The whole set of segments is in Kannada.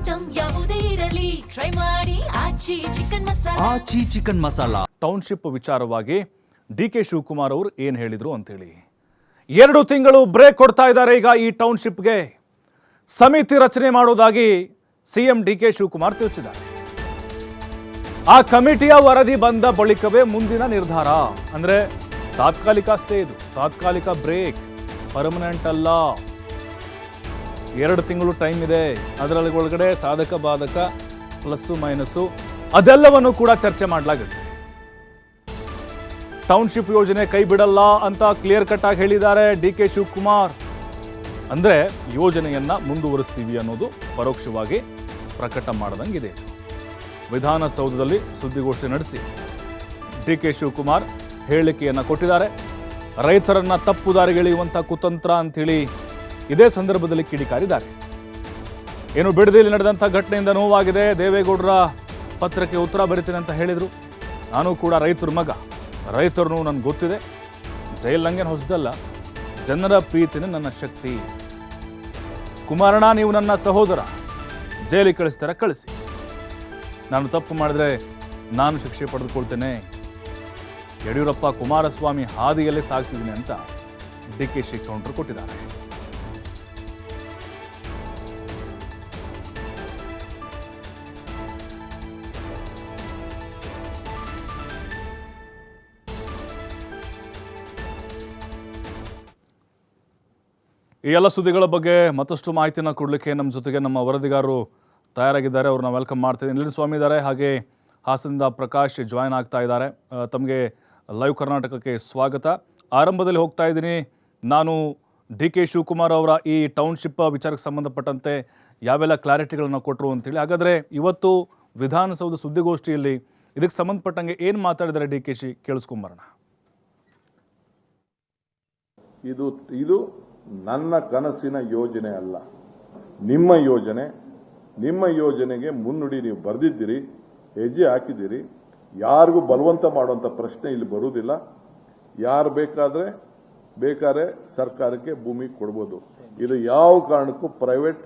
ಐಟಂ ಯಾವುದೇ ಇರಲಿ ಟ್ರೈ ಮಾಡಿ ಆಚಿ ಚಿಕನ್ ಮಸಾಲಾ. ಟೌನ್ಶಿಪ್ ವಿಚಾರವಾಗಿ ಡಿ.ಕೆ. ಶಿವಕುಮಾರ್ ಅವರು ಏನು ಹೇಳಿದ್ರು ಅಂತೇಳಿ 2 ತಿಂಗಳು ಬ್ರೇಕ್ ಕೊಡ್ತಾ ಇದ್ದಾರೆ ಈಗ ಈ ಟೌನ್ಶಿಪ್ಗೆ. ಸಮಿತಿ ರಚನೆ ಮಾಡೋದಾಗಿ ಸಿಎಂ ಡಿ.ಕೆ. ಶಿವಕುಮಾರ್ ತಿಳಿಸಿದ್ದಾರೆ. ಆ ಕಮಿಟಿಯ ವರದಿ ಬಂದ ಬಳಿಕವೇ ಮುಂದಿನ ನಿರ್ಧಾರ. ಅಂದ್ರೆ ತಾತ್ಕಾಲಿಕ ಅಷ್ಟೇ, ಇದು ತಾತ್ಕಾಲಿಕ ಬ್ರೇಕ್, ಪರ್ಮನೆಂಟ್ ಅಲ್ಲ. 2 ತಿಂಗಳು ಟೈಮ್ ಇದೆ. ಅದರಲ್ಲಿ ಒಳಗಡೆ ಸಾಧಕ ಬಾಧಕ ಪ್ಲಸ್ಸು ಮೈನಸ್ಸು ಅದೆಲ್ಲವನ್ನು ಕೂಡ ಚರ್ಚೆ ಮಾಡಲಾಗುತ್ತೆ. ಟೌನ್ಶಿಪ್ ಯೋಜನೆ ಕೈ ಬಿಡಲ್ಲ ಅಂತ ಕ್ಲಿಯರ್ ಕಟ್ ಆಗಿ ಹೇಳಿದ್ದಾರೆ ಡಿ.ಕೆ. ಶಿವಕುಮಾರ್. ಅಂದ್ರೆ ಯೋಜನೆಯನ್ನ ಮುಂದುವರಿಸ್ತೀವಿ ಅನ್ನೋದು ಪರೋಕ್ಷವಾಗಿ ಪ್ರಕಟ ಮಾಡದಂಗಿದೆ. ವಿಧಾನಸೌಧದಲ್ಲಿ ಸುದ್ದಿಗೋಷ್ಠಿ ನಡೆಸಿ ಡಿ.ಕೆ. ಶಿವಕುಮಾರ್ ಹೇಳಿಕೆಯನ್ನ ಕೊಟ್ಟಿದ್ದಾರೆ. ರೈತರನ್ನ ತಪ್ಪು ದಾರಿಗೆಳೆಯುವಂಥ ಕುತಂತ್ರ ಅಂಥೇಳಿ ಇದೇ ಸಂದರ್ಭದಲ್ಲಿ ಕಿಡಿಕಾರಿದ್ದಾರೆ. ಏನು ಬಿಡದಿಯಲ್ಲಿ ನಡೆದಂಥ ಘಟನೆಯಿಂದ ನೋವಾಗಿದೆ. ದೇವೇಗೌಡರ ಪತ್ರಕ್ಕೆ ಉತ್ತರ ಬರೀತೇನೆ ಅಂತ ಹೇಳಿದರು. ನಾನು ಕೂಡ ರೈತರ ಮಗ, ರೈತರನ್ನು ನನಗೆ ಗೊತ್ತಿದೆ. ಜೈಲ್ ನಂಗೇನು ಹೊಸದಲ್ಲ, ಜನರ ಪ್ರೀತಿನೇ ನನ್ನ ಶಕ್ತಿ. ಕುಮಾರಣ್ಣ, ನೀವು ನನ್ನ ಸಹೋದರ, ಜೈಲಿಗೆ ಕಳಿಸ್ತಾರ ಕಳಿಸಿ, ನಾನು ತಪ್ಪು ಮಾಡಿದ್ರೆ ನಾನು ಶಿಕ್ಷೆ ಪಡೆದುಕೊಳ್ತೇನೆ. ಯಡಿಯೂರಪ್ಪ ಕುಮಾರಸ್ವಾಮಿ ಹಾದಿಯಲ್ಲೇ ಸಾಗ್ತಿದ್ದೀನಿ ಅಂತ ಡಿ.ಕೆ.ಶಿ ಕೌಂಟರ್ ಕೊಟ್ಟಿದ್ದಾರೆ. ಈ ಎಲ್ಲ ಸುದ್ದಿಗಳ ಬಗ್ಗೆ ಮತ್ತಷ್ಟು ಮಾಹಿತಿಯನ್ನು ಕೊಡಲಿಕ್ಕೆ ನಮ್ಮ ಜೊತೆಗೆ ನಮ್ಮ ವರದಿಗಾರರು ತಯಾರಾಗಿದ್ದಾರೆ. ಅವ್ರನ್ನ ವೆಲ್ಕಮ್ ಮಾಡ್ತೀನಿ. ನಿಲಿನ್ ಸ್ವಾಮಿ ಇದ್ದಾರೆ, ಹಾಗೆ ಹಾಸನದಿಂದ ಪ್ರಕಾಶ್ ಜಾಯ್ನ್ ಆಗ್ತಾ ಇದ್ದಾರೆ. ತಮಗೆ ಲೈವ್ ಕರ್ನಾಟಕಕ್ಕೆ ಸ್ವಾಗತ. ಆರಂಭದಲ್ಲಿ ಹೋಗ್ತಾ ಇದ್ದೀನಿ, ನಾನು ಡಿ.ಕೆ. ಶಿವಕುಮಾರ್ ಅವರ ಈ ಟೌನ್ಶಿಪ್ ವಿಚಾರಕ್ಕೆ ಸಂಬಂಧಪಟ್ಟಂತೆ ಯಾವೆಲ್ಲ ಕ್ಲಾರಿಟಿಗಳನ್ನು ಕೊಟ್ಟರು ಅಂತೇಳಿ. ಹಾಗಾದರೆ ಇವತ್ತು ವಿಧಾನಸೌಧ ಸುದ್ದಿಗೋಷ್ಠಿಯಲ್ಲಿ ಇದಕ್ಕೆ ಸಂಬಂಧಪಟ್ಟಂಗೆ ಏನು ಮಾತಾಡಿದ್ದಾರೆ ಡಿ.ಕೆ.ಶಿ ಕೇಳಿಸ್ಕೊಂಬರೋಣ. ಇದು ನನ್ನ ಕನಸಿನ ಯೋಜನೆ ಅಲ್ಲ, ನಿಮ್ಮ ಯೋಜನೆ. ನಿಮ್ಮ ಯೋಜನೆಗೆ ಮುನ್ನುಡಿ ನೀವು ಬರೆದಿದ್ದೀರಿ, ಹೆಜ್ಜೆ ಹಾಕಿದ್ದೀರಿ. ಯಾರಿಗೂ ಬಲವಂತ ಮಾಡುವಂಥ ಪ್ರಶ್ನೆ ಇಲ್ಲಿ ಬರುವುದಿಲ್ಲ. ಯಾರು ಬೇಕಾದ್ರೆ ಸರ್ಕಾರಕ್ಕೆ ಭೂಮಿ ಕೊಡ್ಬೋದು. ಇದು ಯಾವ ಕಾರಣಕ್ಕೂ ಪ್ರೈವೇಟ್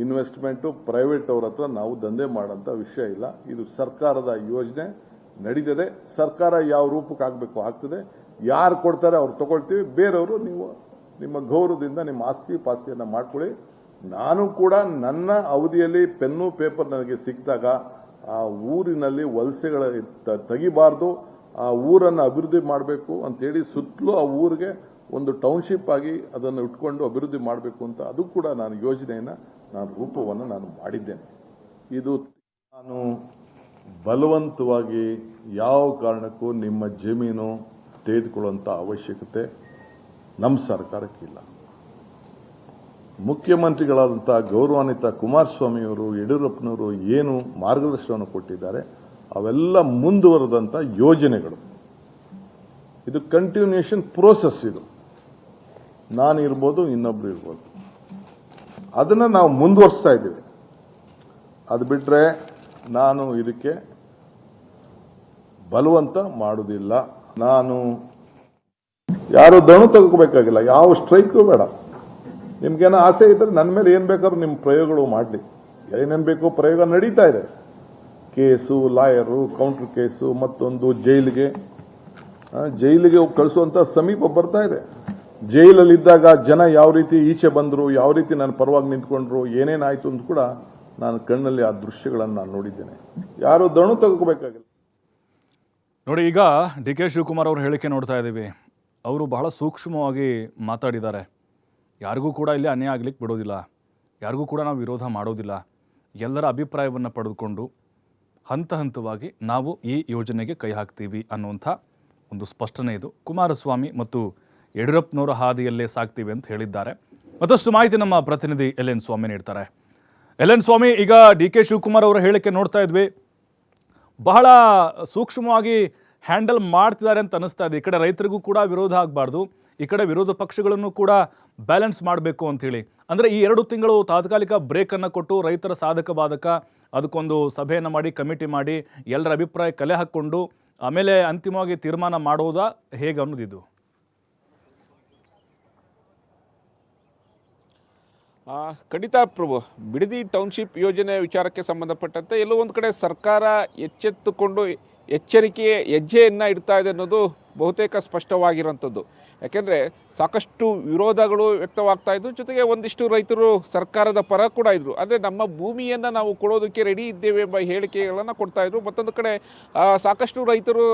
ಇನ್ವೆಸ್ಟ್ಮೆಂಟು, ಪ್ರೈವೇಟ್ ಅವ್ರ ಹತ್ರ ನಾವು ದಂಧೆ ಮಾಡೋಂಥ ವಿಷಯ ಇಲ್ಲ. ಇದು ಸರ್ಕಾರದ ಯೋಜನೆ ನಡೀತದೆ. ಸರ್ಕಾರ ಯಾವ ರೂಪಕ್ಕೆ ಆಗಬೇಕು ಆಗ್ತದೆ. ಯಾರು ಕೊಡ್ತಾರೆ ಅವ್ರು ತಗೊಳ್ತೀವಿ. ಬೇರೆಯವರು ನೀವು ನಿಮ್ಮ ಗೌರವದಿಂದ ನಿಮ್ಮ ಆಸ್ತಿ ಪಾಸ್ತಿಯನ್ನು ಮಾಡ್ಕೊಳ್ಳಿ. ನಾನು ಕೂಡ ನನ್ನ ಅವಧಿಯಲ್ಲಿ ಪೆನ್ನು ಪೇಪರ್ ನನಗೆ ಸಿಕ್ಕಿದಾಗ ಆ ಊರಿನಲ್ಲಿ ವಲಸೆಗಳ ತೆಗಿಬಾರ್ದು, ಆ ಊರನ್ನು ಅಭಿವೃದ್ಧಿ ಮಾಡಬೇಕು ಅಂತೇಳಿ ಸುತ್ತಲೂ ಆ ಊರಿಗೆ ಒಂದು ಟೌನ್ಶಿಪ್ ಆಗಿ ಅದನ್ನು ಇಟ್ಕೊಂಡು ಅಭಿವೃದ್ಧಿ ಮಾಡಬೇಕು ಅಂತ ಅದು ಕೂಡ ನಾನು ಯೋಜನೆಯನ್ನು ರೂಪವನ್ನು ನಾನು ಮಾಡಿದ್ದೇನೆ. ಇದು ನಾನು ಬಲವಂತವಾಗಿ ಯಾವ ಕಾರಣಕ್ಕೂ ನಿಮ್ಮ ಜಮೀನು ತೆಗೆದುಕೊಳ್ಳುವಂಥ ಅವಶ್ಯಕತೆ ನಮ್ಮ ಸರ್ಕಾರಕ್ಕಿಲ್ಲ. ಮುಖ್ಯಮಂತ್ರಿಗಳಾದಂಥ ಗೌರವಾನ್ವಿತ ಕುಮಾರಸ್ವಾಮಿಯವರು, ಯಡಿಯೂರಪ್ಪನವರು ಏನು ಮಾರ್ಗದರ್ಶನವನ್ನು ಕೊಟ್ಟಿದ್ದಾರೆ ಅವೆಲ್ಲ ಮುಂದುವರೆದಂಥ ಯೋಜನೆಗಳು. ಇದು ಕಂಟಿನ್ಯೂಷನ್ ಪ್ರೋಸೆಸ್. ಇದು ನಾನು ಇರ್ಬೋದು, ಇನ್ನೊಬ್ರು ಇರ್ಬೋದು, ಅದನ್ನು ನಾವು ಮುಂದುವರಿಸ್ತಾ ಇದ್ದೀವಿ. ಅದು ಬಿಟ್ಟರೆ ನಾನು ಇದಕ್ಕೆ ಬಲವಂತ ಮಾಡುವುದಿಲ್ಲ. ನಾನು ಯಾರು ದಣು ತಗೋಬೇಕಾಗಿಲ್ಲ, ಯಾವ ಸ್ಟ್ರೈಕು ಬೇಡ. ನಿಮ್ಗೇನೋ ಆಸೆ ಇದ್ರೆ ನನ್ನ ಮೇಲೆ ಏನು ಬೇಕಾದ್ರೂ ನಿಮ್ಮ ಪ್ರಯೋಗಗಳು ಮಾಡಲಿ. ಏನೇನು ಬೇಕೋ ಪ್ರಯೋಗ ನಡೀತಾ ಇದೆ. ಕೇಸು, ಲಾಯರು, ಕೌಂಟರ್ ಕೇಸು, ಮತ್ತೊಂದು ಜೈಲಿಗೆ ಕಳಿಸುವಂಥ ಸಮೀಪ ಬರ್ತಾ ಇದೆ. ಜೈಲಲ್ಲಿದ್ದಾಗ ಜನ ಯಾವ ರೀತಿ ಈಚೆ ಬಂದರು, ಯಾವ ರೀತಿ ನನ್ನ ಪರವಾಗಿ ನಿಂತ್ಕೊಂಡ್ರು, ಏನೇನಾಯಿತು ಅಂತ ಕೂಡ ನಾನು ಕಣ್ಣಲ್ಲಿ ಆ ದೃಶ್ಯಗಳನ್ನು ನಾನು ನೋಡಿದ್ದೇನೆ. ಯಾರು ದಣು ತಗೋಬೇಕಾಗಿಲ್ಲ. ನೋಡಿ, ಈಗ ಡಿ.ಕೆ. ಶಿವಕುಮಾರ್ ಅವರು ಹೇಳಿಕೆ ನೋಡ್ತಾ ಇದ್ದೀವಿ. ಅವರು ಬಹಳ ಸೂಕ್ಷ್ಮವಾಗಿ ಮಾತಾಡಿದ್ದಾರೆ. ಯಾರಿಗೂ ಕೂಡ ಇಲ್ಲಿ ಅನ್ಯಾಯ ಆಗಲಿಕ್ಕೆ ಬಿಡೋದಿಲ್ಲ, ಯಾರಿಗೂ ಕೂಡ ನಾವು ವಿರೋಧ ಮಾಡೋದಿಲ್ಲ. ಎಲ್ಲರ ಅಭಿಪ್ರಾಯವನ್ನು ಪಡೆದುಕೊಂಡು ಹಂತ ಹಂತವಾಗಿ ನಾವು ಈ ಯೋಜನೆಗೆ ಕೈ ಹಾಕ್ತೀವಿ ಅನ್ನುವಂಥ ಒಂದು ಸ್ಪಷ್ಟನೆ ಇದು. ಕುಮಾರಸ್ವಾಮಿ ಮತ್ತು ಯಡಿಯೂರಪ್ಪನವರ ಹಾದಿಯಲ್ಲೇ ಸಾಕ್ತೀವಿ ಅಂತ ಹೇಳಿದ್ದಾರೆ. ಮತ್ತಷ್ಟು ಮಾಹಿತಿ ನಮ್ಮ ಪ್ರತಿನಿಧಿ ಎಲ್.ಎನ್. ಸ್ವಾಮಿ ನೀಡ್ತಾರೆ. ಎಲ್.ಎನ್. ಸ್ವಾಮಿ, ಈಗ ಡಿ.ಕೆ. ಶಿವಕುಮಾರ್ ಅವರ ಹೇಳಿಕೆ ನೋಡ್ತಾ ಇದ್ವಿ, ಬಹಳ ಸೂಕ್ಷ್ಮವಾಗಿ ಹ್ಯಾಂಡಲ್ ಮಾಡ್ತಿದ್ದಾರೆ ಅಂತ ಅನ್ನಿಸ್ತಾ ಇದೆ. ಈ ಕಡೆ ರೈತರಿಗೂ ಕೂಡ ವಿರೋಧ ಆಗಬಾರ್ದು, ಈ ಕಡೆ ವಿರೋಧ ಪಕ್ಷಗಳನ್ನು ಕೂಡ ಬ್ಯಾಲೆನ್ಸ್ ಮಾಡಬೇಕು ಅಂಥೇಳಿ. ಅಂದರೆ ಈ 2 ತಿಂಗಳು ತಾತ್ಕಾಲಿಕ ಬ್ರೇಕನ್ನು ಕೊಟ್ಟು ರೈತರ ಸಾಧಕ ಬಾಧಕ ಅದಕ್ಕೊಂದು ಸಭೆಯನ್ನು ಮಾಡಿ, ಕಮಿಟಿ ಮಾಡಿ, ಎಲ್ಲರ ಅಭಿಪ್ರಾಯ ಕಲೆ ಹಾಕ್ಕೊಂಡು ಆಮೇಲೆ ಅಂತಿಮವಾಗಿ ತೀರ್ಮಾನ ಮಾಡೋದಾ ಹೇಗೆ ಅನ್ನೋದಿದ್ದು? ಖಂಡಿತ ಪ್ರಭು, ಬಿಡದಿ ಟೌನ್ಶಿಪ್ ಯೋಜನೆ ವಿಚಾರಕ್ಕೆ ಸಂಬಂಧಪಟ್ಟಂತೆ ಎಲ್ಲೋ ಒಂದು ಕಡೆ ಸರ್ಕಾರ ಎಚ್ಚೆತ್ತುಕೊಂಡು ಎಚ್ಚರಿಕೆಯ ಹೆಜ್ಜೆಯನ್ನು ಇಡ್ತಾ ಇದೆ ಅನ್ನೋದು ಬಹುತೇಕ ಸ್ಪಷ್ಟವಾಗಿರುವಂಥದ್ದು. ಯಾಕೆಂದರೆ ಸಾಕಷ್ಟು ವಿರೋಧಗಳು ವ್ಯಕ್ತವಾಗ್ತಾ ಇದ್ರು, ಜೊತೆಗೆ ಒಂದಿಷ್ಟು ರೈತರು ಸರ್ಕಾರದ ಪರ ಕೂಡ ಇದ್ದರು. ಅಂದರೆ ನಮ್ಮ ಭೂಮಿಯನ್ನು ನಾವು ಕೊಡೋದಕ್ಕೆ ರೆಡಿ ಇದ್ದೇವೆ ಎಂಬ ಹೇಳಿಕೆಗಳನ್ನು ಕೊಡ್ತಾ ಇದ್ರು. ಮತ್ತೊಂದು ಕಡೆ ಸಾಕಷ್ಟು ರೈತರು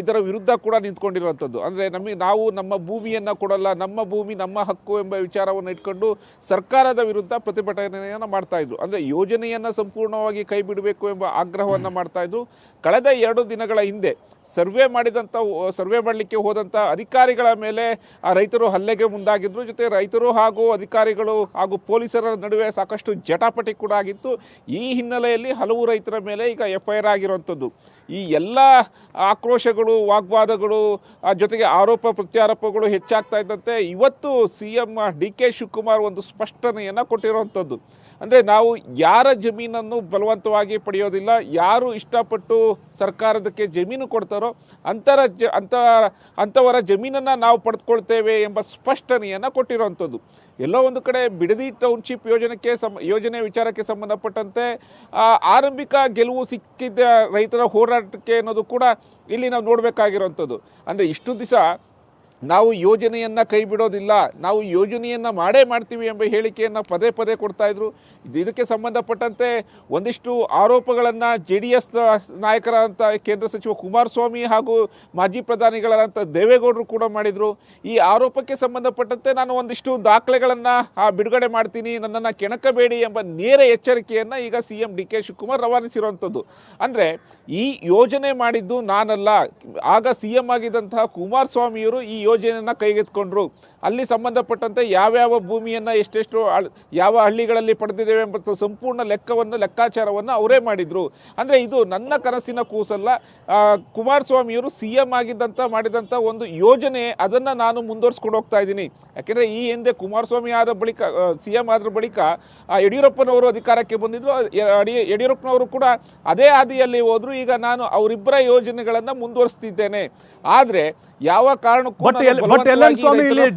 ಇದರ ವಿರುದ್ಧ ಕೂಡ ನಿಂತ್ಕೊಂಡಿರುವಂಥದ್ದು. ಅಂದರೆ ನಾವು ನಮ್ಮ ಭೂಮಿಯನ್ನು ಕೊಡಲ್ಲ, ನಮ್ಮ ಭೂಮಿ ನಮ್ಮ ಹಕ್ಕು ಎಂಬ ವಿಚಾರವನ್ನು ಇಟ್ಕೊಂಡು ಸರ್ಕಾರದ ವಿರುದ್ಧ ಪ್ರತಿಭಟನೆಯನ್ನು ಮಾಡ್ತಾ ಇದ್ರು. ಅಂದರೆ ಯೋಜನೆಯನ್ನು ಸಂಪೂರ್ಣವಾಗಿ ಕೈ ಬಿಡಬೇಕು ಎಂಬ ಆಗ್ರಹವನ್ನು ಮಾಡ್ತಾ ಇದ್ರು. ಕಳೆದ 2 ದಿನಗಳ ಹಿಂದೆ ಸರ್ವೆ ಮಾಡಲಿಕ್ಕೆ ಹೋದಂಥ ಅಧಿಕಾರಿಗಳ ಮೇಲೆ ಆ ರೈತರು ಹಲ್ಲೆಗೆ ಮುಂದಾಗಿದ್ರು. ಜೊತೆ ರೈತರು ಹಾಗೂ ಅಧಿಕಾರಿಗಳು ಹಾಗೂ ಪೊಲೀಸರ ನಡುವೆ ಸಾಕಷ್ಟು ಜಟಾಪಟಿ ಕೂಡ ಆಗಿತ್ತು. ಈ ಹಿನ್ನೆಲೆಯಲ್ಲಿ ಹಲವು ರೈತರ ಮೇಲೆ ಈಗ FIR ಆಗಿರುವಂಥದ್ದು. ಈ ಎಲ್ಲ ಆಕ್ರೋಶಗಳು, ವಾಗ್ವಾದಗಳು, ಜೊತೆಗೆ ಆರೋಪ ಪ್ರತ್ಯಾರೋಪಗಳು ಹೆಚ್ಚಾಗ್ತಾ ಇದ್ದಂತೆ ಇವತ್ತು CM DK ಶಿವಕುಮಾರ್ ಒಂದು ಸ್ಪಷ್ಟನೆಯನ್ನು ಕೊಟ್ಟಿರುವಂಥದ್ದು. ಅಂದರೆ ನಾವು ಯಾರ ಜಮೀನನ್ನು ಬಲವಂತವಾಗಿ ಪಡೆಯೋದಿಲ್ಲ, ಯಾರು ಇಷ್ಟಪಟ್ಟು ಸರ್ಕಾರದಕ್ಕೆ ಜಮೀನು ಕೊಡ್ತಾರೋ ಅಂಥವರ ಜಮೀನನ್ನು ನಾವು ಪಡೆದುಕೊಳ್ತೇವೆ ಎಂಬ ಸ್ಪಷ್ಟನೆಯನ್ನು ಕೊಟ್ಟಿರುವಂಥದ್ದು. ಎಲ್ಲೋ ಒಂದು ಕಡೆ ಬಿಡದಿ ಟೌನ್ಶಿಪ್ ಯೋಜನೆ ವಿಚಾರಕ್ಕೆ ಸಂಬಂಧಪಟ್ಟಂತೆ ಆರಂಭಿಕ ಗೆಲುವು ಸಿಕ್ಕಿದ್ದ ರೈತರ ಹೋರಾಟಕ್ಕೆ ಅನ್ನೋದು ಕೂಡ ಇಲ್ಲಿ ನಾವು ನೋಡಬೇಕಾಗಿರುವಂಥದ್ದು. ಅಂದರೆ ಇಷ್ಟು ದಿವಸ ನಾವು ಯೋಜನೆಯನ್ನು ಕೈ ಬಿಡೋದಿಲ್ಲ, ನಾವು ಯೋಜನೆಯನ್ನು ಮಾಡ್ತೀವಿ ಎಂಬ ಹೇಳಿಕೆಯನ್ನು ಪದೇ ಪದೇ ಕೊಡ್ತಾಯಿದ್ರು. ಇದಕ್ಕೆ ಸಂಬಂಧಪಟ್ಟಂತೆ ಒಂದಿಷ್ಟು ಆರೋಪಗಳನ್ನು JDS ನಾಯಕರಾದಂಥ ಕೇಂದ್ರ ಸಚಿವ ಕುಮಾರಸ್ವಾಮಿ ಹಾಗೂ ಮಾಜಿ ಪ್ರಧಾನಿಗಳಾದಂಥ ದೇವೇಗೌಡರು ಕೂಡ ಮಾಡಿದರು. ಈ ಆರೋಪಕ್ಕೆ ಸಂಬಂಧಪಟ್ಟಂತೆ ನಾನು ಒಂದಿಷ್ಟು ದಾಖಲೆಗಳನ್ನು ಬಿಡುಗಡೆ ಮಾಡ್ತೀನಿ, ನನ್ನನ್ನು ಕೆಣಕಬೇಡಿ ಎಂಬ ನೇರ ಎಚ್ಚರಿಕೆಯನ್ನು ಈಗ CM DK ಶಿವಕುಮಾರ್ ರವಾನಿಸಿರುವಂಥದ್ದು. ಅಂದರೆ ಈ ಯೋಜನೆ ಮಾಡಿದ್ದು ನಾನಲ್ಲ, ಆಗ CM ಆಗಿದ್ದಂತಹ ಕುಮಾರಸ್ವಾಮಿಯವರು ಈ ಯೋಜನೆಯನ್ನು ಕೈಗೆತ್ತಿಕೊಂಡ್ರು. ಅಲ್ಲಿ ಸಂಬಂಧಪಟ್ಟಂತೆ ಯಾವ್ಯಾವ ಭೂಮಿಯನ್ನು ಎಷ್ಟೆಷ್ಟು ಯಾವ ಹಳ್ಳಿಗಳಲ್ಲಿ ಪಡೆದಿದ್ದೇವೆ ಎಂಬ ಸಂಪೂರ್ಣ ಲೆಕ್ಕಾಚಾರವನ್ನು ಅವರೇ ಮಾಡಿದರು. ಅಂದರೆ ಇದು ನನ್ನ ಕನಸಿನ ಕೂಸಲ್ಲ, ಕುಮಾರಸ್ವಾಮಿಯವರು CM ಮಾಡಿದಂಥ ಒಂದು ಯೋಜನೆ, ಅದನ್ನು ನಾನು ಮುಂದುವರಿಸ್ಕೊಂಡು ಹೋಗ್ತಾ ಇದ್ದೀನಿ. ಯಾಕೆಂದರೆ ಈ ಹಿಂದೆ ಕುಮಾರಸ್ವಾಮಿ ಆದ ಬಳಿಕ CM ಆದ ಬಳಿಕ ಯಡಿಯೂರಪ್ಪನವರು ಅಧಿಕಾರಕ್ಕೆ ಬಂದಿದ್ರು. ಯಡಿಯೂರಪ್ಪನವರು ಕೂಡ ಅದೇ ಹಾದಿಯಲ್ಲಿ ಹೋದ್ರು. ಈಗ ನಾನು ಅವರಿಬ್ಬರ ಯೋಜನೆಗಳನ್ನು ಮುಂದುವರಿಸ್ತಿದ್ದೇನೆ. ಆದರೆ ಯಾವ ಕಾರಣಕ್ಕೂ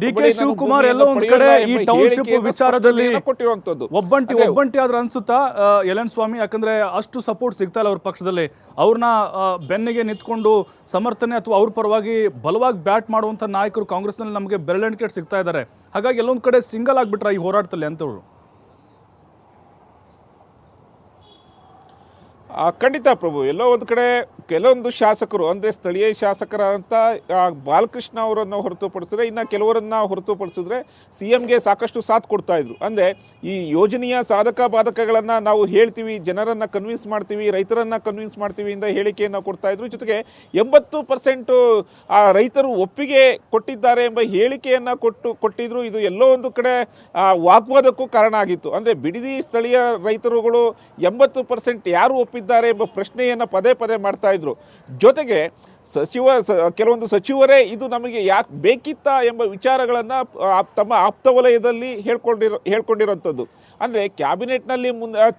DK ಶಿವಕುಮಾರ್ ಎಲ್ಲೋ ಒಂದು ಕಡೆ ಈ ಟೌನ್ಶಿಪ್ ವಿಚಾರದಲ್ಲಿ ಒಬ್ಬಂಟಿ ಆದ್ರೆ ಅನ್ಸುತ್ತಾ ಯಲನ್ ಸ್ವಾಮಿ? ಯಾಕಂದ್ರೆ ಅಷ್ಟು ಸಪೋರ್ಟ್ ಸಿಗ್ತಾ ಇಲ್ಲ ಅವ್ರ ಪಕ್ಷದಲ್ಲಿ. ಅವ್ರನ್ನ ಬೆನ್ನಿಗೆ ನಿಂತ್ಕೊಂಡು ಸಮರ್ಥನೆ ಅಥವಾ ಅವ್ರ ಪರವಾಗಿ ಬಲವಾಗಿ ಬ್ಯಾಟ್ ಮಾಡುವಂತ ನಾಯಕರು ಕಾಂಗ್ರೆಸ್ನಲ್ಲಿ ನಮಗೆ ಬೆರಳೆಣಿಕೆ ಸಿಗ್ತಾ ಇದ್ದಾರೆ. ಹಾಗಾಗಿ ಎಲ್ಲೊಂದ್ ಕಡೆ ಸಿಂಗಲ್ ಆಗ್ಬಿಟ್ರ ಈ ಹೋರಾಟದಲ್ಲಿ ಅಂತವ್ರು? ಖಂಡಿತ ಪ್ರಭು, ಎಲ್ಲೋ ಒಂದು ಕಡೆ ಕೆಲವೊಂದು ಶಾಸಕರು, ಅಂದರೆ ಸ್ಥಳೀಯ ಶಾಸಕರಾದಂಥ ಬಾಲಕೃಷ್ಣ ಅವರನ್ನು ಹೊರತುಪಡಿಸಿದ್ರೆ, ಇನ್ನು ಕೆಲವರನ್ನು ಹೊರತುಪಡಿಸಿದ್ರೆ CMಗೆ ಸಾಕಷ್ಟು ಸಾಥ್ ಕೊಡ್ತಾಯಿದ್ರು. ಅಂದರೆ ಈ ಯೋಜನೆಯ ಸಾಧಕ ಬಾಧಕಗಳನ್ನು ನಾವು ಹೇಳ್ತೀವಿ, ಜನರನ್ನು ಕನ್ವಿನ್ಸ್ ಮಾಡ್ತೀವಿ, ರೈತರನ್ನು ಕನ್ವಿನ್ಸ್ ಮಾಡ್ತೀವಿ ಇಂದ ಹೇಳಿಕೆಯನ್ನು ಕೊಡ್ತಾಯಿದ್ರು. ಜೊತೆಗೆ 80% ರೈತರು ಒಪ್ಪಿಗೆ ಕೊಟ್ಟಿದ್ದಾರೆ ಎಂಬ ಹೇಳಿಕೆಯನ್ನು ಕೊಟ್ಟಿದ್ರು. ಇದು ಎಲ್ಲೋ ಒಂದು ಕಡೆ ವಾಗ್ವಾದಕ್ಕೂ ಕಾರಣ ಆಗಿತ್ತು. ಅಂದರೆ ಬಿಡದಿ ಸ್ಥಳೀಯ ರೈತರುಗಳು 80% ಯಾರು ಒಪ್ಪಿದ್ದಾರೆ ಎಂಬ ಪ್ರಶ್ನೆಯನ್ನು ಪದೇ ಪದೇ ಮಾಡ್ತಾ ಇದ್ರು. ಜೊತೆಗೆ ಕೆಲವೊಂದು ಸಚಿವರೇ ಇದು ನಮಗೆ ಯಾಕೆ ಬೇಕಿತ್ತಾ ಎಂಬ ವಿಚಾರಗಳನ್ನು ತಮ್ಮ ಆಪ್ತ ವಲಯದಲ್ಲಿ ಹೇಳ್ಕೊಂಡಿರೋಂಥದ್ದು. ಅಂದರೆ ಕ್ಯಾಬಿನೆಟ್ನಲ್ಲಿ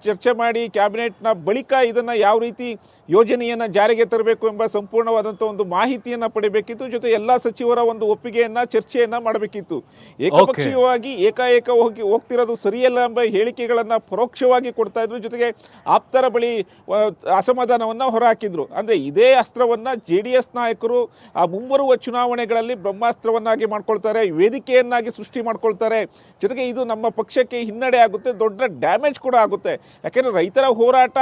ಚರ್ಚೆ ಮಾಡಿ ಕ್ಯಾಬಿನೆಟ್ನ ಬಳಿಕ ಇದನ್ನು ಯಾವ ರೀತಿ ಯೋಜನೆಯನ್ನು ಜಾರಿಗೆ ತರಬೇಕು ಎಂಬ ಸಂಪೂರ್ಣವಾದಂಥ ಒಂದು ಮಾಹಿತಿಯನ್ನು ಪಡಿಬೇಕಿತ್ತು. ಜೊತೆ ಎಲ್ಲ ಸಚಿವರ ಒಂದು ಒಪ್ಪಿಗೆಯನ್ನು, ಚರ್ಚೆಯನ್ನು ಮಾಡಬೇಕಿತ್ತು. ಏಕಪಕ್ಷೀಯವಾಗಿ ಏಕಾಏಕ ಹೋಗ್ತಿರೋದು ಸರಿಯಲ್ಲ ಎಂಬ ಹೇಳಿಕೆಗಳನ್ನು ಪರೋಕ್ಷವಾಗಿ ಕೊಡ್ತಾ ಇದ್ರು. ಜೊತೆಗೆ ಆಪ್ತರ ಬಳಿ ಅಸಮಾಧಾನವನ್ನು ಹೊರಹಾಕಿದ್ರು. ಅಂದರೆ ಇದೇ ಅಸ್ತ್ರವನ್ನು JDS ನಾಯಕರು ಮುಂಬರುವ ಚುನಾವಣೆಗಳಲ್ಲಿ ಬ್ರಹ್ಮಾಸ್ತ್ರವನ್ನಾಗಿ ಮಾಡ್ಕೊಳ್ತಾರೆ, ವೇದಿಕೆಯನ್ನಾಗಿ ಸೃಷ್ಟಿ ಮಾಡ್ಕೊಳ್ತಾರೆ. ಜೊತೆಗೆ ಇದು ನಮ್ಮ ಪಕ್ಷಕ್ಕೆ ಹಿನ್ನಡೆ ಆಗುತ್ತೆ, ದೊಡ್ಡ ಡ್ಯಾಮೇಜ್ ಕೂಡ ಆಗುತ್ತೆ. ಯಾಕೆಂದರೆ ರೈತರ ಹೋರಾಟ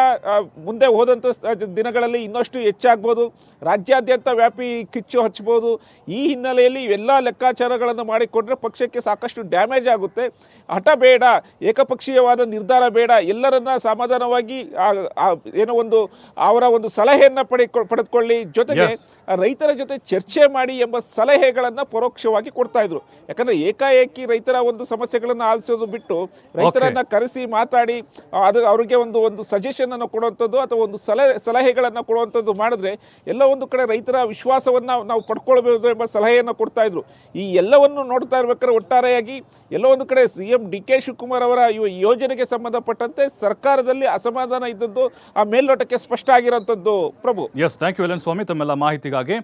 ಮುಂದೆ ಹೋದಂಥ ದಿನಗಳಲ್ಲಿ ಇನ್ನಷ್ಟು ಹೆಚ್ಚಾಗ್ಬೋದು, ರಾಜ್ಯಾದ್ಯಂತ ವ್ಯಾಪಿ ಕಿಚ್ಚು ಹಚ್ಚಬಹುದು. ಈ ಹಿನ್ನೆಲೆಯಲ್ಲಿ ಎಲ್ಲ ಲೆಕ್ಕಾಚಾರಗಳನ್ನು ಮಾಡಿಕೊಂಡ್ರೆ ಪಕ್ಷಕ್ಕೆ ಸಾಕಷ್ಟು ಡ್ಯಾಮೇಜ್ ಆಗುತ್ತೆ. ಹಠ ಬೇಡ, ಏಕಪಕ್ಷೀಯವಾದ ನಿರ್ಧಾರ ಬೇಡ, ಎಲ್ಲರನ್ನ ಸಮಾಧಾನವಾಗಿ ಏನೋ ಒಂದು ಅವರ ಒಂದು ಸಲಹೆಯನ್ನು ಪಡೆದುಕೊಳ್ಳಿ, ಜೊತೆಗೆ ರೈತರ ಜೊತೆ ಚರ್ಚೆ ಮಾಡಿ ಎಂಬ ಸಲಹೆಗಳನ್ನು ಪರೋಕ್ಷವಾಗಿ ಕೊಡ್ತಾ ಇದ್ರು. ಯಾಕಂದ್ರೆ ಏಕಾಏಕಿ ರೈತರ ಒಂದು ಸಮಸ್ಯೆಗಳನ್ನು ಆಲಿಸೋದು ಬಿಟ್ಟು ರೈತರನ್ನ ಕರೆಸಿ ಮಾತಾಡಿ ಅವರಿಗೆ ಒಂದು ಸಜೆಷನ್ ಅನ್ನು ಕೊಡುವಂಥದ್ದು ಅಥವಾ ಒಂದು ಸಲಹೆಗಳನ್ನು ಕೊಡುವಂಥದ್ದು ಮಾಡಿದ್ರೆ ಎಲ್ಲ ಒಂದು ಕಡೆ ರೈತರ ವಿಶ್ವಾಸವನ್ನು ನಾವು ಪಡ್ಕೊಳ್ಬಹುದು ಎಂಬ ಸಲಹೆಯನ್ನು ಕೊಡ್ತಾ ಇದ್ರು. ಈ ಎಲ್ಲವನ್ನು ನೋಡ್ತಾ ಇರ್ಬೇಕಾದ್ರೆ ಒಟ್ಟಾರೆಯಾಗಿ ಎಲ್ಲೋ ಒಂದು ಕಡೆ CM DK ಶಿವಕುಮಾರ್ ಅವರ ಯೋಜನೆಗೆ ಸಂಬಂಧಪಟ್ಟಂತೆ ಸರ್ಕಾರದಲ್ಲಿ ಅಸಮಾಧಾನ ಇದ್ದದ್ದು ಆ ಮೇಲ್ನೋಟಕ್ಕೆ ಸ್ಪಷ್ಟ ಆಗಿರುವಂಥದ್ದು. ಪ್ರಭು, ಎಸ್, ಥ್ಯಾಂಕ್ ಯು ಯಲನ್ ಸ್ವಾಮಿ ತಮ್ಮೆಲ್ಲ ಮಾಹಿತಿಗಾಗಿ.